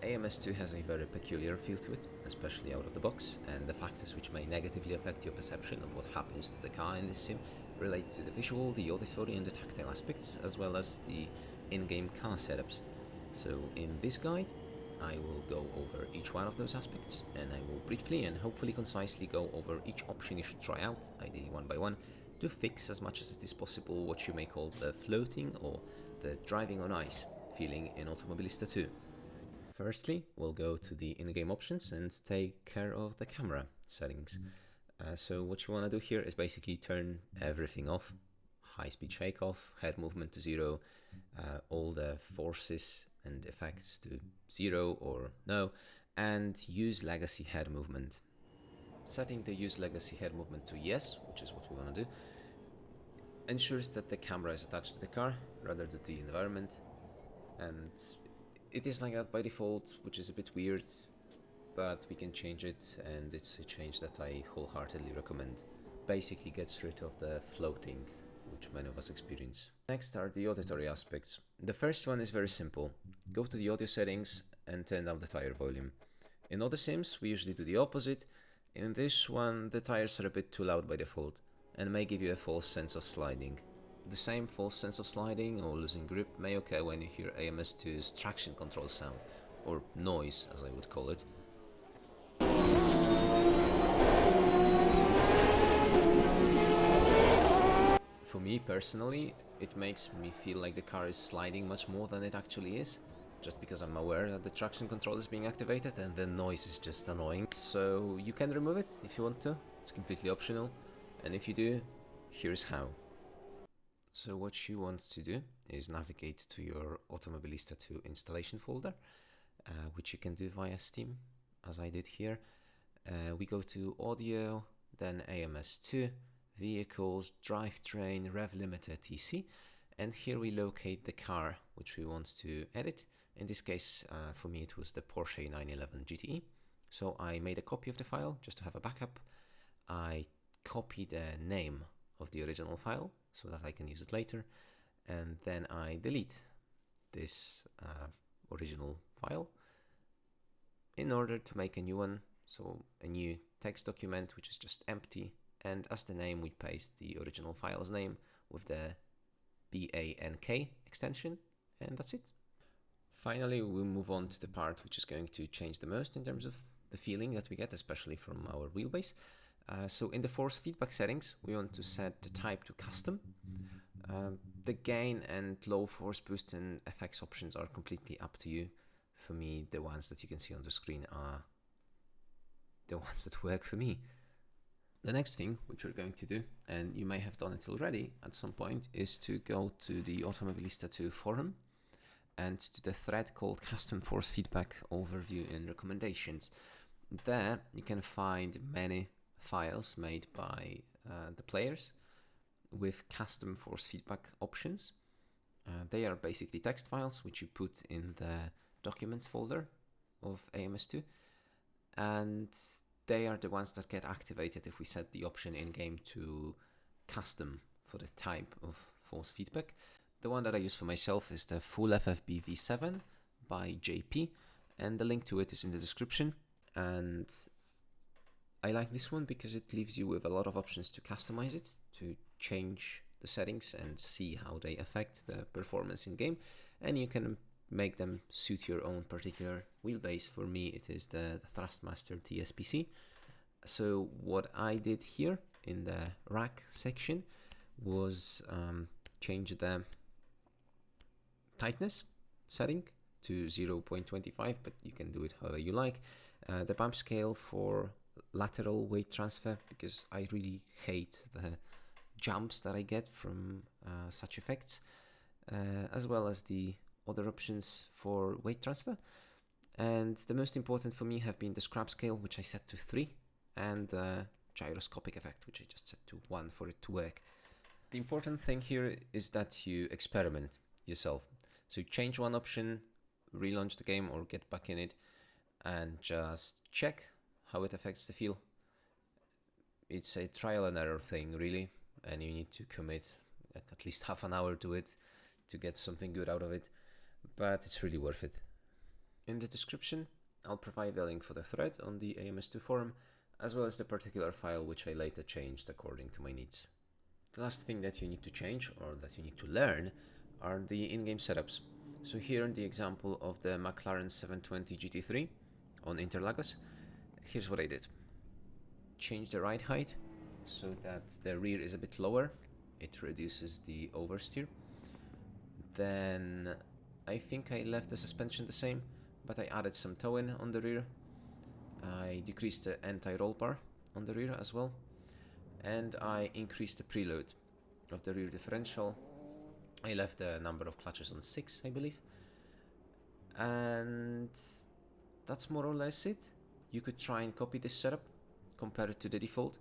AMS2 has a very peculiar feel to it, especially out of the box, and the factors which may negatively affect your perception of what happens to the car in this sim relate to the visual, the auditory and the tactile aspects, as well as the in-game car setups. So in this guide, I will go over each one of those aspects, and I will briefly and hopefully concisely go over each option you should try out, ideally one by one, to fix as much as it is possible what you may call the floating or the driving on ice feeling in Automobilista 2. Firstly, we'll go to the in-game options and take care of the camera settings. So what you want to do here is basically turn everything off. High-speed shake off, head movement to 0, all the forces and effects to 0 or no, and use legacy head movement. Setting the use legacy head movement to yes, which is what we want to do, ensures that the camera is attached to the car rather than the environment, and it is like that by default, which is a bit weird, but we can change it, and it's a change that I wholeheartedly recommend. Basically gets rid of the floating, which many of us experience. Next are the auditory aspects. The first one is very simple. Go to the audio settings and turn down the tire volume. In other sims, we usually do the opposite. In this one, the tires are a bit too loud by default, and may give you a false sense of sliding. The same false sense of sliding or losing grip may occur when you hear AMS2's traction control sound, or noise as I would call it. For me personally, it makes me feel like the car is sliding much more than it actually is, just because I'm aware that the traction control is being activated and the noise is just annoying. So you can remove it if you want to, it's completely optional, and if you do, here's how. So what you want to do is navigate to your Automobilista 2 installation folder, which you can do via Steam, as I did here. We go to Audio, then AMS2, Vehicles, Drivetrain, Rev Limiter, etc. And here we locate the car which we want to edit. In this case, for me it was the Porsche 911 GTE. So I made a copy of the file just to have a backup. I copied the name of the original file so that I can use it later, and then I delete this original file in order to make a new one, so a new text document which is just empty, and as the name we paste the original file's name with the BANK extension, and that's it. Finally, we'll move on to the part which is going to change the most in terms of the feeling that we get, especially from our wheelbase. So in the force feedback settings, we want to set the type to custom. The gain and low force boosts and effects options are completely up to you. For me, the ones that you can see on the screen are the ones that work for me. The next thing which we're going to do, and you may have done it already at some point, is to go to the Automobilista 2 forum and to the thread called Custom Force Feedback Overview and Recommendations. There you can find many files made by the players with custom force feedback options. They are basically text files which you put in the documents folder of AMS2, and they are the ones that get activated if we set the option in game to custom for the type of force feedback. The one that I use for myself is the full FFB V7 by JP, and the link to it is in the description. And I like this one because it leaves you with a lot of options to customize it, to change the settings and see how they affect the performance in game, and you can make them suit your own particular wheelbase. For me, it is the Thrustmaster TSPC. So what I did here in the rack section was change the tightness setting to 0.25, but you can do it however you like. The bump scale for lateral weight transfer, because I really hate the jumps that I get from such effects, as well as the other options for weight transfer. And the most important for me have been the scrap scale, which I set to 3, and the gyroscopic effect, which I just set to 1 for it to work. The important thing here is that you experiment yourself. So change one option, relaunch the game or get back in it, and just check how it affects the feel. It's a trial and error thing, really, and you need to commit at least half an hour to it to get something good out of it, but it's really worth it. In the description, I'll provide the link for the thread on the AMS2 forum, as well as the particular file which I later changed according to my needs. The last thing that you need to change, or that you need to learn, are the in-game setups. So here in the example of the McLaren 720 GT3 on Interlagos, here's what I did. Change the ride height so that the rear is a bit lower. It reduces the oversteer. Then I think I left the suspension the same, but I added some toe-in on the rear. I decreased the anti-roll bar on the rear as well. And I increased the preload of the rear differential. I left the number of clutches on 6, I believe. And that's more or less it. You could try and copy this setup, compare it to the default,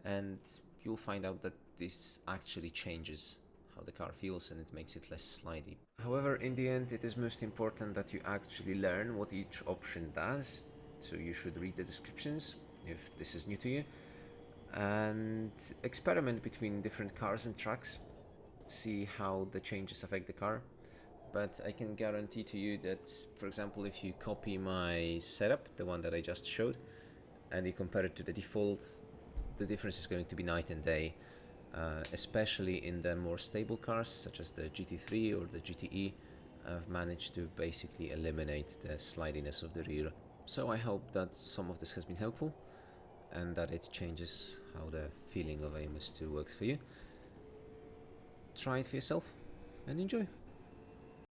and you'll find out that this actually changes how the car feels and it makes it less slidey. However, in the end, it is most important that you actually learn what each option does. So you should read the descriptions if this is new to you, and experiment between different cars and tracks, see how the changes affect the car. But I can guarantee to you that, for example, if you copy my setup, the one that I just showed, and you compare it to the default, the difference is going to be night and day, especially in the more stable cars such as the GT3 or the GTE. I've managed to basically eliminate the slidiness of the rear. So I hope that some of this has been helpful and that it changes how the feeling of AMS2 works for you. Try it for yourself and enjoy.